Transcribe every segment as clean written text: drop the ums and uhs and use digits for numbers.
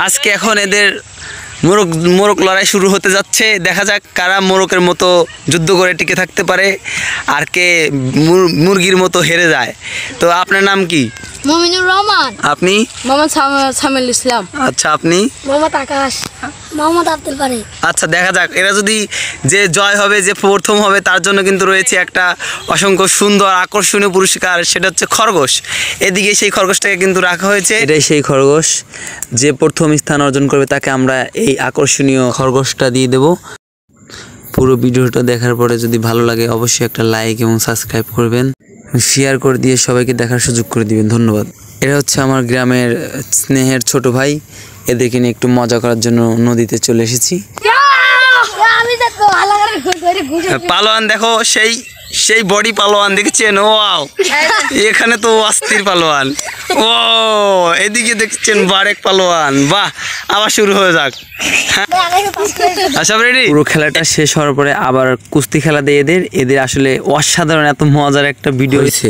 আজকে এখন এদের মোরগ লড়াই শুরু হতে যাচ্ছে। দেখা যাক কারা মোরগের মতো যুদ্ধ করে টিকে থাকতে পারে আর কে মুরগির মতো হেরে যায়। তো আপনার নাম কি? মুমিনুর রহমান। আপনি? মোহাম্মদ সামিল ইসলাম। আচ্ছা, আপনি? মোহাম্মদ আকাশ। মোহাম্মদ আব্দুল বারী। আচ্ছা, দেখা যাক এরা যদি যে জয় হবে, যে প্রথম হবে, তার জন্য কিন্তু রয়েছে একটা অসংখ্য সুন্দর আকর্ষণীয় পুরস্কার, সেটা হচ্ছে খরগোশ। এদিকে সেই খরগোশটাকে কিন্তু রাখা হয়েছে। এটাই সেই খরগোশ, যে প্রথম স্থান অর্জন করবে তাকে আমরা এই আকর্ষণীয় খরগোশটা দিয়ে দেব। পুরো ভিডিওটা দেখার পরে যদি ভালো লাগে অবশ্যই একটা লাইক এবং সাবস্ক্রাইব করবেন, শেয়ার করে দিয়ে সবাইকে দেখার সুযোগ করে দিবেন। ধন্যবাদ। এরা হচ্ছে আমার গ্রামের স্নেহের ছোট ভাই। এদেরকে নিয়ে একটু মজা করার জন্য নদীতে চলে এসেছি। পালোয়ান দেখো, সেই বডি পালোয়ান দেখছেন? ওয়াও, এখানে তো অস্থির পালোয়ান। ও এদিকে দেখছেন বারেক পালোয়ান। বাহ, আবার শুরু হয়ে যাক। আচ্ছা, রেডি? পুরো খেলাটা শেষ হওয়ার পরে আবার কুস্তি খেলা দিয়ে এদের আসলে অসাধারণ এত মজার একটা ভিডিও হয়েছে।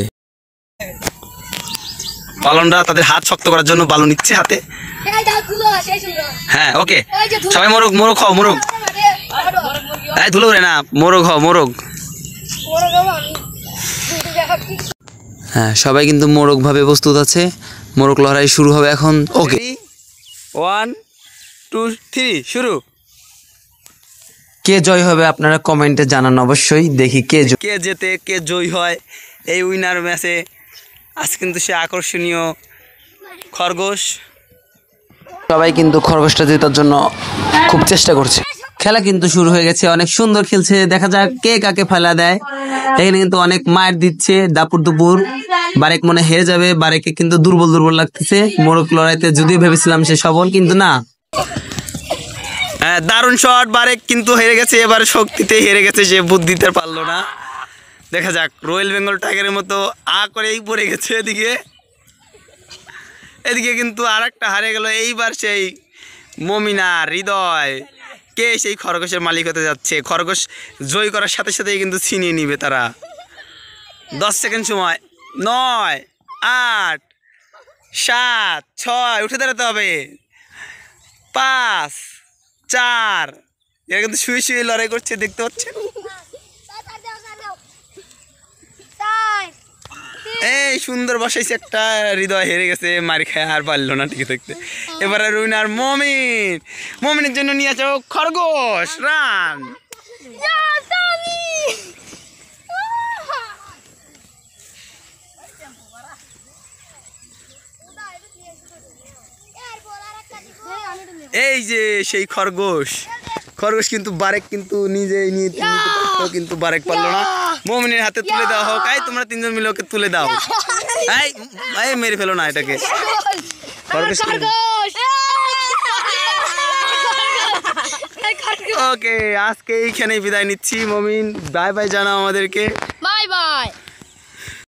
পালনরা তাদের হাত শক্ত করার জন্য বালু নিচ্ছে হাতে। হ্যাঁ, ওকে, সবাই মোরগ হও, মোরগ। ধুলো রে না, মোরগ হও, মোরগ। হ্যাঁ, সবাই কিন্তু মোরগ ভাবে প্রস্তুত আছে। মোরগ লড়াই শুরু হবে এখন। ওকে, 1 2 3 শুরু। কে জয় হবে আপনারা কমেন্টে জানান অবশ্যই। দেখি কে জেতে, কে জয় হয় এই উইনার ম্যাচে। আজ কিন্তু সে আকর্ষণীয় খরগোশ। সবাই কিন্তু খরগোশটা জেতার জন্য খুব চেষ্টা করছে। খেলা কিন্তু শুরু হয়ে গেছে, অনেক সুন্দর খেলছে। দেখা যাক কে কাকে ফেলা দেয়। এখানে কিন্তু অনেক মায়ের দিচ্ছে দাপুর দুপুর। বারেক মনে হেরে যাবে, বারেকে কিন্তু দুর্বল লাগতেছে। মোরগ লড়াইতে যদিও ভেবেছিলাম সে সবল, কিন্তু না। হ্যাঁ, দারুণ শট। বারেক কিন্তু হেরে গেছে, এবার শক্তিতে হেরে গেছে, সে বুদ্ধিতে পারলো না। দেখা যাক, রয়্যাল বেঙ্গল টাইগারের মতো করেই পড়ে গেছে। এদিকে কিন্তু আর একটা হারে গেল। এইবার সেই মমিনা হৃদয়, কে সেই খরগোশের মালিক হতে যাচ্ছে। খরগোশ জয় করার সাথে সাথেই কিন্তু ছিনিয়ে নিবে তারা। 10 সেকেন্ড সময়। 9 8 7 6 উঠে দাঁড়াতে হবে। 5 4 এরা কিন্তু শুয়ে লড়াই করছে, দেখতে পাচ্ছেন? এই সুন্দর বসাইছে একটা। হৃদয় হেরে গেছে, মারি খায় আর পারলো না টিকে থাকতে। এবারে উইনার মমিনের জন্য নিয়ে আসো খরগোশ। রান। এই যে সেই খরগোশ কিন্তু বারেক কিন্তু নিজেই নিয়ে কিন্তু বারেক পারলো না। মমিনের হাতে তুলে দেওয়া হোক। তোমরা 3জন মিলে ওকে তুলে দাও। মেরে ফেলো না এটাকে। ওকে, আজকে এইখানেই বিদায় নিচ্ছি। মমিন বাই বাই জানাও আমাদেরকে। Bye bye.